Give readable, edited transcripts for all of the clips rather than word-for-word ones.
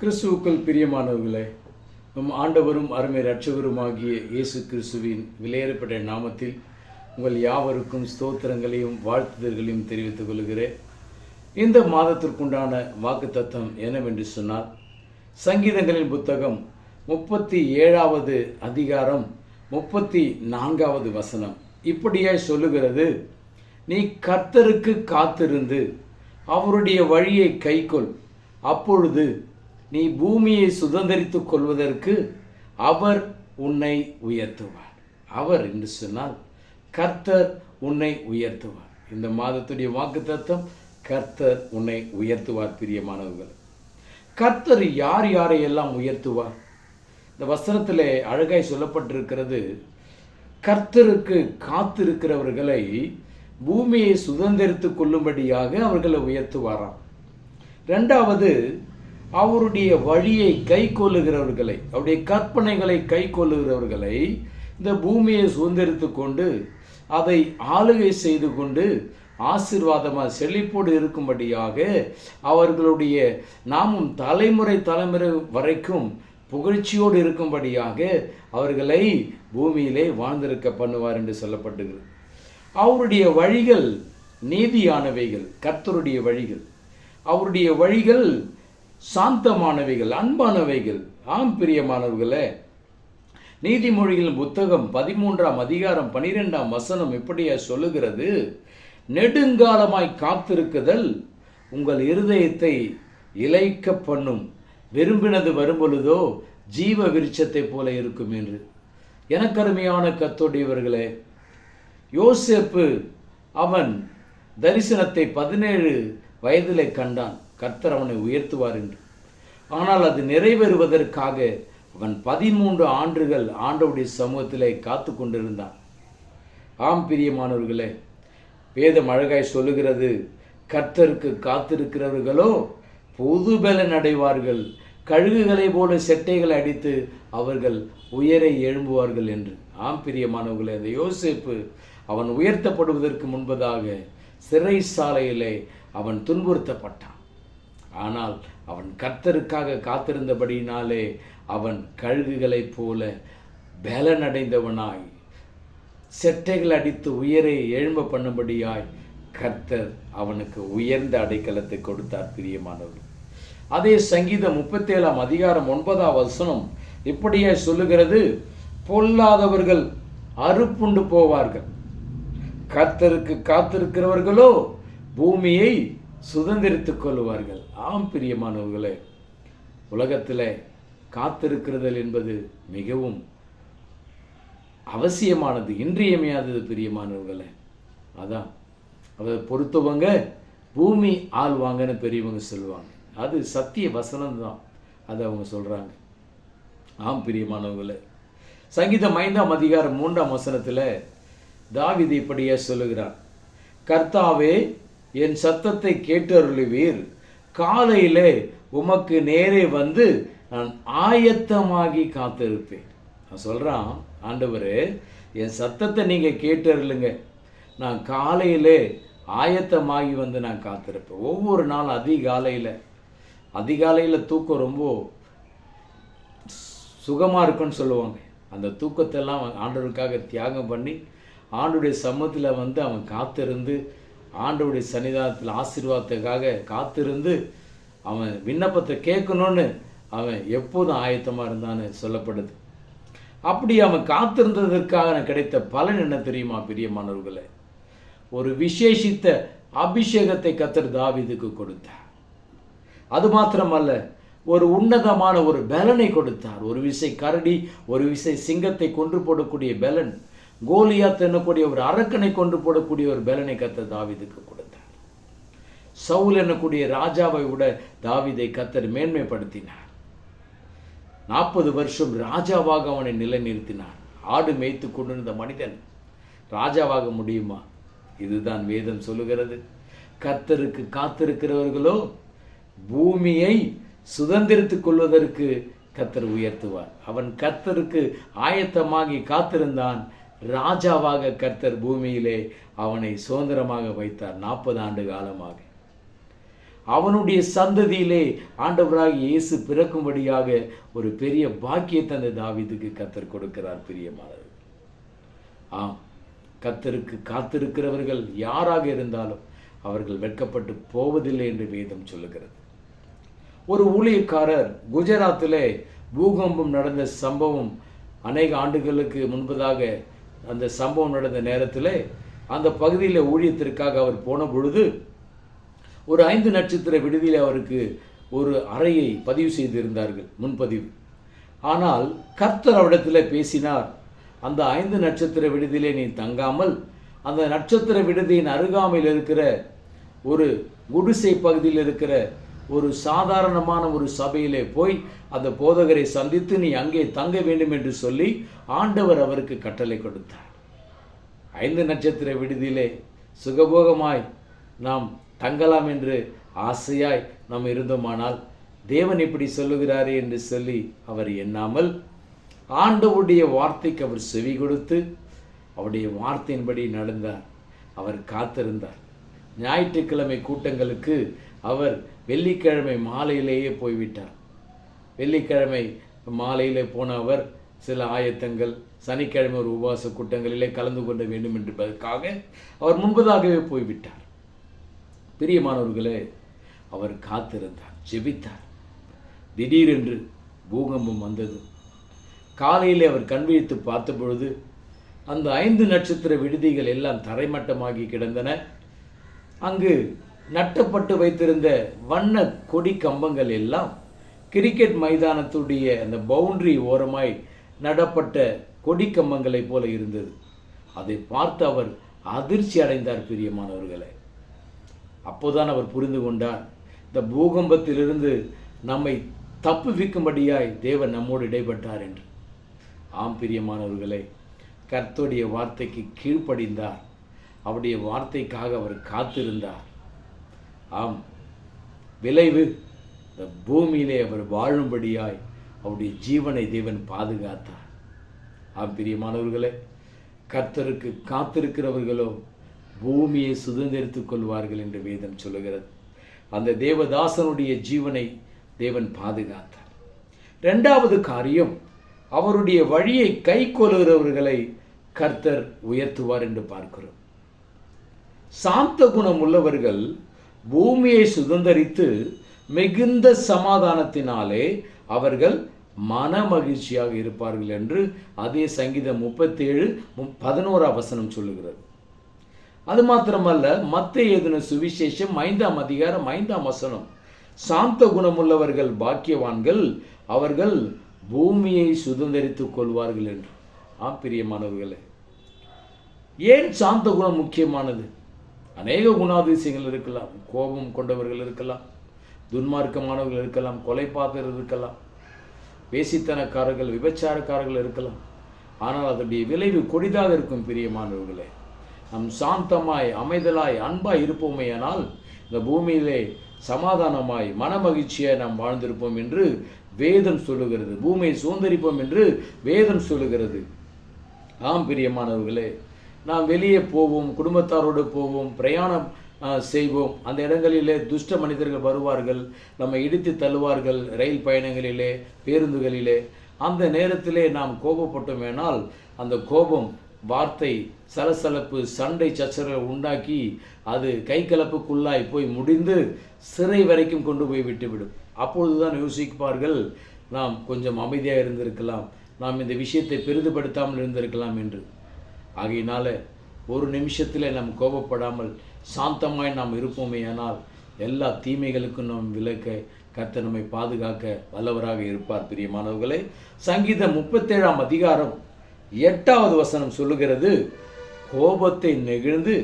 கிறிஸ்துவுக்குள் பிரியமானவர்களே, நம் ஆண்டவரும் அருமை இரட்சகருமாகிய இயேசு கிறிஸ்துவின் விலையேறப்பட்ட நாமத்தில் உங்கள் யாவருக்கும் ஸ்தோத்திரங்களையும் வாழ்த்துதல்களையும் தெரிவித்துக் கொள்கிறேன். இந்த மாதத்திற்குண்டான வாக்குத்தத்தம் என்னவென்று சொன்னால், சங்கீதங்களின் புத்தகம் 37வது அதிகாரம் 34வது வசனம் இப்படியாய் சொல்லுகிறது: நீ கர்த்தருக்கு காத்திருந்து அவருடைய வழியை கைக்கொள், அப்பொழுது நீ பூமியை சுதந்தரித்துக் கொள்வதற்கு அவர் உன்னை உயர்த்துவார். அவர் என்று சொன்னால் கர்த்தர் உன்னை உயர்த்துவார். இந்த மாதத்துடைய வாக்குத்தத்தம், கர்த்தர் உன்னை உயர்த்துவார். பிரியமானவர்கள், கர்த்தர் யார் யாரையெல்லாம் உயர்த்துவார்? இந்த வசனத்திலே அழகாய் சொல்லப்பட்டிருக்கிறது, கர்த்தருக்கு காத்திருக்கிறவர்களை பூமியை சுதந்தரித்துக் கொள்ளும்படியாக அவர்களை உயர்த்துவாராம். இரண்டாவது, அவருடைய வழியை கை கொள்ளுகிறவர்களை, அவருடைய கற்பனைகளை கை கொள்ளுகிறவர்களை இந்த பூமியை சுதந்திரித்து கொண்டு அதை ஆளுகை செய்து கொண்டு ஆசீர்வாதமாக செழிப்போடு இருக்கும்படியாக அவர்களுடைய நாமும் தலைமுறை வரைக்கும் புகழ்ச்சியோடு இருக்கும்படியாக அவர்களை பூமியிலே வாழ்ந்திருக்க பண்ணுவார் என்று சொல்லப்பட்டுகிறது. அவருடைய வழிகள் நீதியானவைகள், கர்த்தருடைய வழிகள். அவருடைய வழிகள் சாந்தமானவைகள், அன்பானவைகள். ஆம் பிரியமானவர்களே, நீதிமொழிகளின் புத்தகம் 13ஆம் அதிகாரம் 12ஆம் வசனம் இப்படியே சொல்லுகிறது: நெடுங்காலமாய் காத்திருக்குதல் உங்கள் இருதயத்தை இளைக்க பண்ணும், விரும்பினது வரும்பொழுதோ ஜீவ விருட்சத்தை போல இருக்கும் என்று. எனக்கருமையான கர்த்தருடையவர்களே, யோசேப்பு அவன் தரிசனத்தை 17 வயதிலே கண்டான், கர்த்தர் அவனை உயர்த்துவார் என்று. ஆனால் அது நிறைவேறுவதற்காக அவன் 13 ஆண்டுகள் ஆண்டவருடைய சமூகத்திலே காத்து கொண்டிருந்தான். ஆம் பிரியமானவர்களே, வேதம் அழகாய் சொல்லுகிறது, கர்த்தருக்கு காத்திருக்கிறவர்களோ புது பலன் அடைவார்கள், கழுகுகளை போல செட்டைகளை அடித்து அவர்கள் உயரை எழும்புவார்கள் என்று. ஆம் பிரியமானவர்களே, அந்த யோசேப்பு அவன் உயர்த்தப்படுவதற்கு முன்பதாக சிறைச்சாலையிலே அவன் துன்புறுத்தப்பட்டான். ஆனால் அவன் கர்த்தருக்காக காத்திருந்தபடியினாலே அவன் கழுகுகளைப் போல பலனடைந்தவனாய், செட்டைகள் அடித்து உயரை எழும்ப பண்ணும்படியாய் கர்த்தர் அவனுக்கு உயர்ந்த அடைக்கலத்தை கொடுத்தார். பிரியமானவர், அதே சங்கீதம் 37ஆம் அதிகாரம் 9ஆம் வசனம் இப்படியே சொல்லுகிறது: பொல்லாதவர்கள் அறுப்புண்டு போவார்கள், கர்த்தருக்கு காத்திருக்கிறவர்களோ பூமியை சுதந்திரித்துக் கொள்வார்கள். ஆம் பிரியமானவர்களே, உலகத்தில் காத்திருக்கிறதல் என்பது மிகவும் அவசியமானது, இன்றியமையாதது. பிரியமானவர்களே, அதான் அதை பொறுத்தவங்க பூமி ஆள்வாங்கன்னு பெரியவங்க சொல்லுவாங்க. அது சத்திய வசனம் தான், அதை அவங்க சொல்கிறாங்க. ஆம் பிரியமானவர்களே, சங்கீதம் 5ஆம் அதிகாரம் 3ஆம் வசனத்தில் தாவீது இப்படியே சொல்லுகிறார்: கர்த்தாவே, என் சத்தத்தை கேட்டருளுவீர், காலையிலே உமக்கு நேரே வந்து நான் ஆயத்தமாகி காத்திருப்பேன். நான் சொல்கிறான், ஆண்டவரே, என் சத்தத்தை நீங்கள் கேட்டருளுங்க, நான் காலையிலே ஆயத்தமாகி வந்து நான் காத்திருப்பேன். ஒவ்வொரு நாள் அதிகாலையில் தூக்கம் ரொம்ப சுகமாக இருக்குன்னு சொல்லுவாங்க. அந்த தூக்கத்தெல்லாம் ஆண்டவருக்காக தியாகம் பண்ணி ஆண்டவருடைய சமூகத்தில் வந்து அவன் காத்திருந்து ஆண்டவருடைய சன்னிதானத்தில் ஆசீர்வாதத்துக்காக காத்திருந்து அவன் விண்ணப்பத்தை கேட்கணும்னு அவன் எப்போதும் ஆயத்தமாக இருந்தான்னு சொல்லப்படுது. அப்படி அவன் காத்திருந்ததற்காக கிடைத்த பலன் என்ன தெரியுமா பிரியமானவர்களே? ஒரு விசேஷித்த அபிஷேகத்தை கர்த்தர் தாவீதுக்கு கொடுத்தார். அது மாத்திரமல்ல, ஒரு உன்னதமான ஒரு பலனை கொடுத்தார். ஒரு விசை கரடி, ஒரு விசை சிங்கத்தை கொன்று போடக்கூடிய பலன், கோலியாத் என்னக்கூடிய ஒரு அரக்கனை கொண்டு போடக்கூடிய ஒரு பலனை கர்த்தர் தாவீதுக்கு கொடுத்தார். சவுல் என்னக்கூடிய ராஜாவை விட தாவீதை கர்த்தர் மேன்மைப்படுத்தினார். 40 வருஷம் ராஜாவாக அவனை நிலைநிறுத்தினார். ஆடு மேய்த்து கொண்டிருந்த மனிதன் ராஜாவாக முடியுமா? இதுதான் வேதம் சொல்லுகிறது. கர்த்தருக்கு காத்திருக்கிறவர்களோ பூமியை சுதந்திரித்துக் கொள்வதற்கு கர்த்தர் உயர்த்துவார். அவன் கர்த்தருக்கு ஆயத்தமாகி காத்திருந்தான். ராஜாவாக கர்த்தர் பூமியிலே அவனை சுதந்திரமாக வைத்தார் 40 ஆண்டு காலமாக. அவனுடைய சந்ததியிலே ஆண்டவராகிய இயேசு பிறக்கும்படியாக ஒரு பெரிய பாக்கியத்தை அந்த தாவீதுக்கு கர்த்தர் கொடுக்கிறார் பிரியமானவர்கள். ஆம், கர்த்தருக்கு காத்திருக்கிறவர்கள் யாராக இருந்தாலும் அவர்கள் வெட்கப்பட்டு போவதில்லை என்று வேதம் சொல்லுகிறது. ஒரு ஊழியக்காரர் குஜராத்திலே பூகம்பம் நடந்த சம்பவம் அநேக ஆண்டுகளுக்கு முன்பதாக அந்த சம்பவம் நடந்த நேரத்தில் அந்த பகுதியில் ஊழியத்திற்காக அவர் போன பொழுது ஒரு 5 நட்சத்திர விடுதியில் அவருக்கு ஒரு அறையை பதிவு செய்திருந்தார்கள், முன்பதிவு. ஆனால் கர்த்தர் அவரிடத்தில் பேசினார், அந்த 5 நட்சத்திர விடுதியிலே நீ தங்காமல் அந்த நட்சத்திர விடுதியின் அருகாமையில் இருக்கிற ஒரு குடிசை பகுதியில் இருக்கிற ஒரு சாதாரணமான ஒரு சபையிலே போய் அந்த போதகரை சந்தித்து நீ அங்கே தங்க வேண்டும் என்று சொல்லி ஆண்டவர் அவருக்கு கட்டளை கொடுத்தார். 5 நட்சத்திர விடுதியிலே சுகபோகமாய் நாம் தங்கலாம் என்று ஆசையாய் நாம் இருந்தோமானால் தேவன் இப்படி சொல்லுகிறாரே என்று சொல்லி அவர் எண்ணாமல் ஆண்டவருடைய வார்த்தைக்கு அவர் செவி கொடுத்து அவருடைய வார்த்தையின்படி நடந்தார். அவர் காத்திருந்தார். ஞாயிற்றுக்கிழமை கூட்டங்களுக்கு அவர் வெள்ளிக்கிழமை மாலையிலேயே போய்விட்டார். வெள்ளிக்கிழமை மாலையிலே போன அவர் சில ஆயத்தங்கள், சனிக்கிழமை ஒரு உபவாச கூட்டங்களிலே கலந்து கொள்ள வேண்டும் என்பதற்காக அவர் முன்பதாகவே போய்விட்டார். பிரியமானவர்களே, அவர் காத்திருந்தார், ஜெபித்தார். திடீரென்று பூகம்பம் வந்தது. காலையிலே அவர் கண் விழித்து பார்த்த பொழுது அந்த 5 நட்சத்திர விடுதிகள் எல்லாம் தரைமட்டமாகி கிடந்தன. அங்கு நட்டப்பட்டு வைத்திருந்த வண்ண கொடி கம்பங்கள் எல்லாம் கிரிக்கெட் மைதானத்துடைய அந்த பவுண்டரி ஓரமாய் நடப்பட்ட கொடி கம்பங்களை போல இருந்தது. அதை பார்த்து அவர் அதிர்ச்சி அடைந்தார் பிரியமானவர்களே. அப்போதான் அவர் புரிந்து கொண்டார், இந்த பூகம்பத்திலிருந்து நம்மை தப்புவிக்கும்படியாய் தேவன் நம்மோடு இடைப்பட்டார் என்று. ஆம் பிரியமானவர்களே, கர்த்தருடைய வார்த்தைக்கு கீழ்ப்படிந்தார். அவருடைய வார்த்தைக்காக அவர் காத்திருந்தார். ஆம், விளைவு இந்த பூமியிலே அவர் வாழும்படியாய் அவருடைய ஜீவனை தேவன் பாதுகாத்தார். ஆம் பிரியமானவர்களே, கர்த்தருக்கு காத்திருக்கிறவர்களோ பூமியை சுதந்திரித்துக் கொள்வார்கள் என்று வேதம் சொல்லுகிறது. அந்த தேவதாசனுடைய ஜீவனை தேவன் பாதுகாத்தார். 2வது காரியம், அவருடைய வழியை கை கொள்கிறவர்களை கர்த்தர் உயர்த்துவார் என்று பார்க்கிறோம். சாந்த குணம் உள்ளவர்கள் பூமியை சுதந்தரித்து மிகுந்த சமாதானத்தினாலே அவர்கள் மன மகிழ்ச்சியாக இருப்பார்கள் என்று அதே சங்கீதம் 37:11 சொல்லுகிறது. அது மாத்திரமல்ல, மத்தேயு எழுதின சுவிசேஷம் 5ஆம் அதிகாரம் 5ஆம் வசனம், சாந்த குணமுள்ளவர்கள் பாக்கியவான்கள், அவர்கள் பூமியை சுதந்தரித்துக் கொள்வார்கள் என்று. பிரியமானவர்களே, ஏன் சாந்த குணம் முக்கியமானது? அநேக குணாதிசயங்கள் இருக்கலாம். கோபம் கொண்டவர்கள் இருக்கலாம், துன்மார்க்கமானவர்கள் இருக்கலாம், கொலைபாதகர்கள் இருக்கலாம், வேசித்தனக்காரர்கள், விபச்சாரக்காரர்கள் இருக்கலாம். ஆனால் அதனுடைய விளைவு கொடிதாக இருக்கும் பிரியமானவர்களே. நம் சாந்தமாய், அமைதலாய், அன்பாய் இருப்போமேயானால் இந்த பூமியிலே சமாதானமாய், மன மகிழ்ச்சியாய் நாம் வாழ்ந்திருப்போம் என்று வேதம் சொல்லுகிறது. பூமியை சுதந்தரிப்போம் என்று வேதம் சொல்லுகிறது. ஆம் பிரியமானவர்களே, நாம் வெளியே போவோம், குடும்பத்தாரோடு போவோம், பிரயாணம் செய்வோம். அந்த இடங்களிலே துஷ்ட மனிதர்கள் வருவார்கள், நம்மை இடித்து தள்ளுவார்கள், ரயில் பயணங்களிலே, பேருந்துகளிலே. அந்த நேரத்திலே நாம் கோபப்பட்டோமேனால் அந்த கோபம் வார்த்தை, சலசலப்பு, சண்டை சச்சரவை உண்டாக்கி அது கைகலப்புக்குள்ளாய் போய் முடிந்து சிறை வரைக்கும் கொண்டு போய் விட்டுவிடும். அப்பொழுதுதான் யோசிப்பார்கள், நாம் கொஞ்சம் அமைதியாக இருந்திருக்கலாம், நாம் இந்த விஷயத்தை பெரிதுபடுத்தாமல் இருந்திருக்கலாம் என்று. ஆகையினால ஒரு நிமிஷத்தில் நாம் கோபப்படாமல் சாந்தமாய் நாம் இருப்போமேயானால் எல்லா தீமைகளுக்கும் நாம் விலக்க கர்த்தர் நம்மை பாதுகாக்க வல்லவராக இருப்பார். பிரியமானவர்களே, சங்கீதம் 37ஆம் அதிகாரம் 8வது வசனம் சொல்லுகிறது, கோபத்தை நெகிழ்ந்து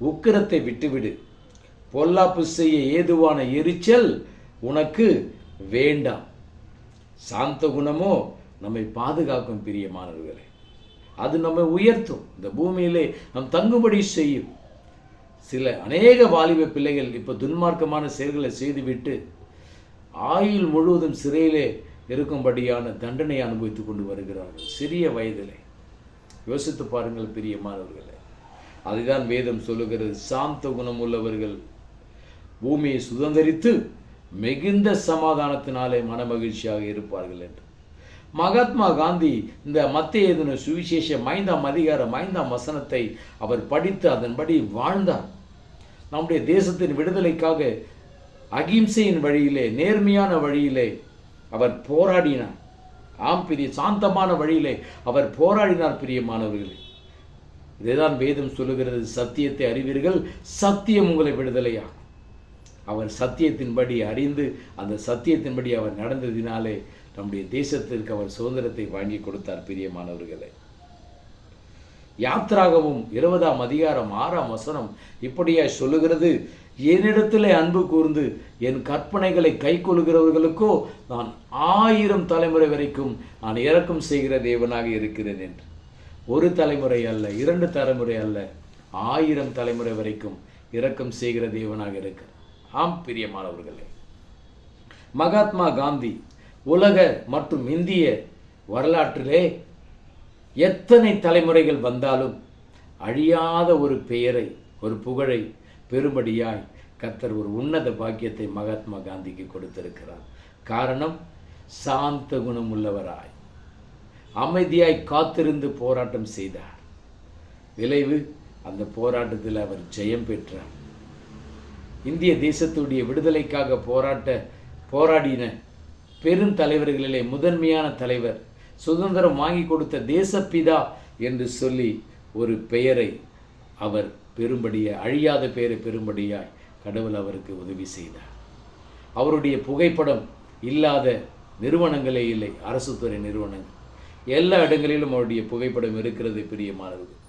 உக்கிரத்தை விட்டுவிடு, பொல்லாப்பு செய்ய ஏதுவான எரிச்சல் உனக்கு வேண்டாம். சாந்த குணமோ நம்மை பாதுகாக்கும் பிரியமானவர்களே. அது நம்மை உயர்த்தும், இந்த பூமியிலே நாம் தங்கும்படி செய்யும். அநேக வாலிப பிள்ளைகள் இப்போ துன்மார்க்கமான செயல்களை செய்துவிட்டு ஆயுள் முழுவதும் சிறையிலே இருக்கும்படியான தண்டனை அனுபவித்துக் கொண்டு வருகிறார்கள் சிறிய வயதிலே. யோசித்து பாருங்கள் பிரியமானவர்களே. அதுதான் வேதம் சொல்லுகிறது, சாந்த குணம் உள்ளவர்கள் பூமியை சுதந்தரித்து மிகுந்த சமாதானத்தினாலே மனமகிழ்ச்சியாக இருப்பார்கள் என்று. மகாத்மா காந்தி இந்த மத்தேயு எழுதின சுவிசேஷம் 5ஆம் அதிகாரம் 5ஆம் வசனத்தை அவர் படித்து அதன்படி வாழ்ந்தார். நம்முடைய தேசத்தின் விடுதலைக்காக அகிம்சையின் வழியிலே, நேர்மையான வழியிலே அவர் போராடினார். சாந்தமான வழியிலே அவர் போராடினார். பிரியமானவர்களே, இதைதான் வேதம் சொல்லுகிறது, சத்தியத்தை அறிவீர்கள், சத்தியம் உங்களை விடுதலையாகும். அவர் சத்தியத்தின்படி அறிந்து அந்த சத்தியத்தின்படி அவர் நடந்ததினாலே நம்முடைய தேசத்திற்கு அவர் சுதந்திரத்தை வாங்கி கொடுத்தார். பிரியமானவர்களே, யாத்ராகமும் 20ஆம் அதிகாரம் 6ஆம் வசனம் இப்படியா சொல்லுகிறது, என்னிடத்திலே அன்பு கூர்ந்து என் கற்பனைகளை கை கொள்கிறவர்களுக்கோ நான் 1000 தலைமுறை வரைக்கும் நான் இரக்கம் செய்கிற தேவனாக இருக்கிறேன் என்று. ஒரு தலைமுறை அல்ல, 2 தலைமுறை அல்ல, 1000 தலைமுறை வரைக்கும் இரக்கம் செய்கிற தேவனாக இருக்கிறார். ஆம் பிரியமானவர்களே, மகாத்மா காந்தி உலக மற்றும் இந்திய வரலாற்றிலே எத்தனை தலைமுறைகள் வந்தாலும் அழியாத ஒரு பெயரை, ஒரு புகழை பெரும்படியாய் கர்த்தர் ஒரு உன்னத பாக்கியத்தை மகாத்மா காந்திக்கு கொடுத்திருக்கிறார். காரணம், சாந்த குணம் உள்ளவராய் அமைதியாய் காத்திருந்து போராட்டம் செய்தார். விளைவு, அந்த போராட்டத்தில் அவர் ஜெயம் பெற்றார். இந்திய தேசத்துடைய விடுதலைக்காக போராடின பெரும் தலைவர்களிலே முதன்மையான தலைவர், சுதந்திரம் வாங்கி கொடுத்த தேசப்பிதா என்று சொல்லி ஒரு பெயரை அவர் பெரும்படியாய், அழியாத பெயரை பெரும்படியாய் கடவுள் அவருக்கு உதவி செய்தார். அவருடைய புகைப்படம் இல்லாத நிறுவனங்களே இல்லை. அரசு துறை நிறுவனங்கள் எல்லா இடங்களிலும் அவருடைய புகைப்படம் இருக்கிறது. பிரியமானவர்கள்,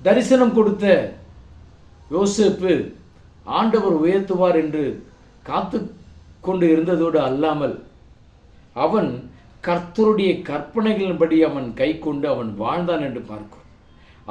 தரிசனம் கொடுத்த யோசேப்பு ஆண்டவர் உயர்த்துவார் என்று காத்து கொண்டு இருந்ததோடு அல்லாமல் அவன் கர்த்தருடைய கற்பனைகளின்படி அவன் கை கொண்டு அவன் வாழ்ந்தான் என்று பார்க்கும்.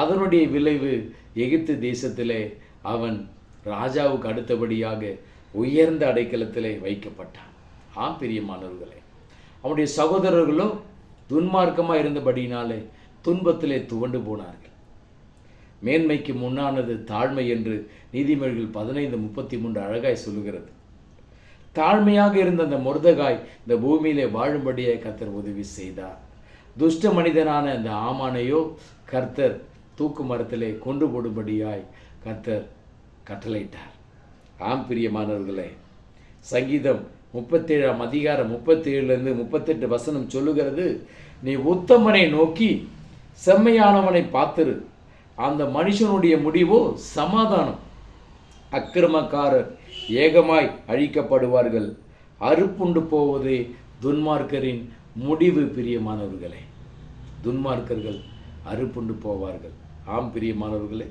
அதனுடைய விளைவு, எகிப்து தேசத்திலே அவன் ராஜாவுக்கு அடுத்தபடியாக உயர்ந்த அடைக்கலத்திலே வைக்கப்பட்டான். ஆம் பிரியமானவர்களே, அவனுடைய சகோதரர்களோ துன்மார்க்கமாக இருந்தபடியினாலே துன்பத்திலே துவண்டு போனார்கள். மேன்மைக்கு முன்னானது தாழ்மை என்று நீதிமொழிகள் 15:33 அழகாய் சொல்லுகிறது. தாழ்மையாக இருந்த அந்த மொர்தெகாய் இந்த பூமியிலே வாழும்படியே கர்த்தர் உதவி செய்தார். துஷ்ட மனிதனான அந்த ஆமானையோ கர்த்தர் தூக்கு மரத்திலே கொண்டு போடும்படியாய் கர்த்தர் கட்டளையிட்டார். ஆம் பிரியமானவர்களே, சங்கீதம் 37ஆம் அதிகாரம் 37-38 வசனம் சொல்லுகிறது, நீ உத்தமனை நோக்கி செம்மையானவனை பார்த்திரு, அந்த மனுஷனுடைய முடிவோ சமாதானம். அக்கிரமக்காரர் ஏகமாய் அழிக்கப்படுவார்கள், அறுப்புண்டு போவதே துன்மார்க்கரின் முடிவு. பிரியமானவர்களே, துன்மார்க்கர்கள் அறுப்புண்டு போவார்கள். ஆம் பிரியமானவர்களே,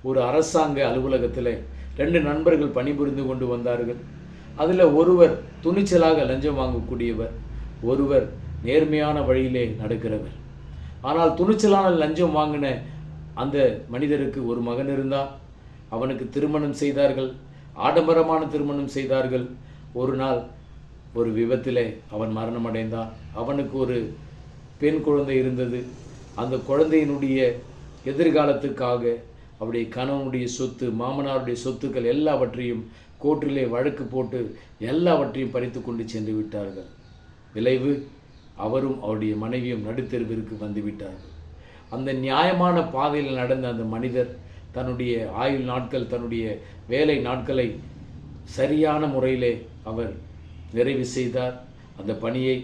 ஒரு அரசாங்க அலுவலகத்தில் 2 நண்பர்கள் பணிபுரிந்து கொண்டு வந்தார்கள். அதில் ஒருவர் துணிச்சலாக லஞ்சம் வாங்கக்கூடியவர், ஒருவர் நேர்மையான வழியிலே நடக்கிறவர். ஆனால் துணிச்சலான லஞ்சம் வாங்கின அந்த மனிதருக்கு ஒரு மகன் இருந்தால் அவனுக்கு திருமணம் செய்தார்கள், ஆடம்பரமான திருமணம் செய்தார்கள். ஒரு நாள் ஒரு விபத்திலே அவன் மரணம் அடைந்தான். அவனுக்கு ஒரு பெண் குழந்தை இருந்தது. அந்த குழந்தையினுடைய எதிர்காலத்துக்காக அவருடைய கணவனுடைய சொத்து, மாமனாருடைய சொத்துக்கள் எல்லாவற்றையும் கோர்ட்டிலே வழக்கு போட்டு எல்லாவற்றையும் பறித்து கொண்டு சென்று விட்டார்கள். விளைவு, அவரும் அவருடைய மனைவியும் நடுத்தெருவிற்கு வந்து விட்டார்கள். அந்த நியாயமான பாதையில் நடந்த அந்த மனிதர் தன்னுடைய ஆயுள் நாட்கள், தன்னுடைய வேலை நாட்களை சரியான முறையிலே அவர் நிறைவு செய்தார். அந்த பணியை,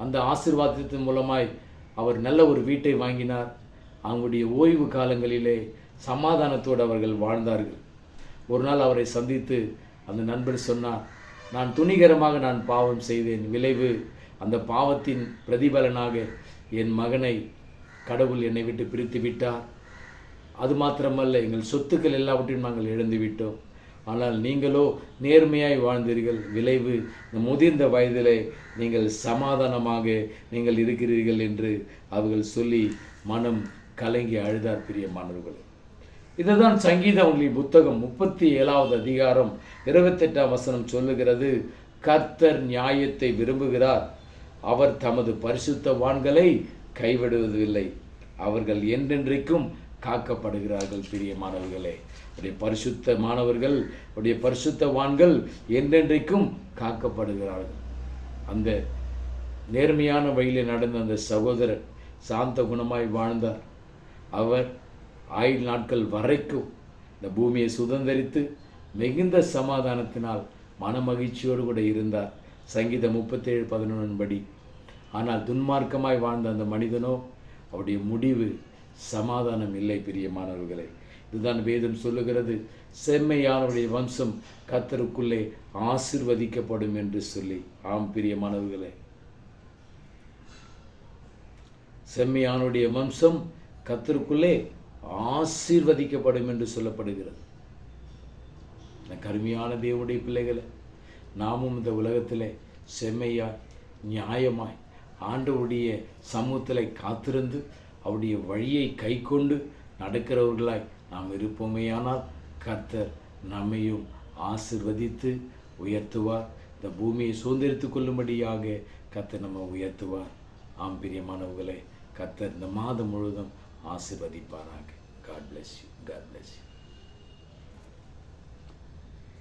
அந்த ஆசீர்வாதத்தின் மூலமாய் அவர் நல்ல ஒரு வீட்டை வாங்கினார். அவங்களுடைய ஓய்வு காலங்களிலே சமாதானத்தோடு அவர்கள் வாழ்ந்தார்கள். ஒரு நாள் அவரை சந்தித்து அந்த நண்பர் சொன்னார், நான் துணிகரமாக நான் பாவம் செய்தேன். விளைவு, அந்த பாவத்தின் பிரதிபலனாக என் மகனை கடவுள் என்னை விட்டு பிரித்து விட்டார். அது மாத்திரமல்ல, எங்கள் சொத்துக்கள் எல்லாவற்றையும் நாங்கள் இழந்து விட்டோம். ஆனால் நீங்களோ நேர்மையாய் வாழ்ந்தீர்கள். விளைவு, முதிர்ந்த வயதிலே நீங்கள் சமாதானமாக நீங்கள் இருக்கிறீர்கள் என்று அவர்கள் சொல்லி மனம் கலங்கி அழுதார். பிரியமானவர்களே, இதுதான் சங்கீதங்களின் புத்தகம் 37வது அதிகாரம் 28ஆம் வசனம் சொல்லுகிறது, கர்த்தர் நியாயத்தை விரும்புகிறார், அவர் தமது பரிசுத்தவான்களை கைவிடுவதில்லை, அவர்கள் என்றென்றைக்கும் காக்கப்படுகிறார்கள். பிரியமானவர்களே, உடைய பரிசுத்த மாணவர்கள், உடைய பரிசுத்தவான்கள் என்றென்றைக்கும் காக்கப்படுகிறார்கள். அந்த நேர்மையான வழியில் நடந்த அந்த சகோதரர் சாந்த குணமாய் வாழ்ந்தார். அவர் ஆயுள் நாட்கள் வரைக்கும் இந்த பூமியை சுதந்திரித்து மிகுந்த சமாதானத்தினால் மனமகிழ்ச்சியோடு கூட இருந்தார். சங்கீதம் 37:11 படி. ஆனால் துன்மார்க்கமாய் வாழ்ந்த அந்த மனிதனோ அவருடைய முடிவு சமாதானம் இல்லை. பிரியமானவர்களே, இதுதான் வேதம் சொல்லுகிறது, செம்மையானவருடைய வம்சம் கர்த்தருக்குள்ளே ஆசீர்வதிக்கப்படும் என்று சொல்லி. ஆம் பிரியமானவர்களே, செம்மையானுடைய வம்சம் கர்த்தருக்குள்ளே ஆசீர்வதிக்கப்படும் என்று சொல்லப்படுகிறது. கருமையான தேவனுடைய பிள்ளைகளை, நாமும் இந்த உலகத்திலே செம்மையாய் நியாயமாய் ஆண்டவருடைய சமூகத்தில் காத்திருந்து அவருடைய வழியை கை கொண்டு நடக்கிறவர்களாய் நாம் இருப்போமேயானால் கர்த்தர் நம்மையும் ஆசீர்வதித்து உயர்த்துவார். இந்த பூமியை சுதந்திரித்து கொள்ளும்படியாக கர்த்தர் நம்ம உயர்த்துவார். ஆம் பிரியமானவர்களே, கர்த்தர் இந்த மாதம் முழுவதும் ஆசீர்வதிப்பாராக. God bless you. God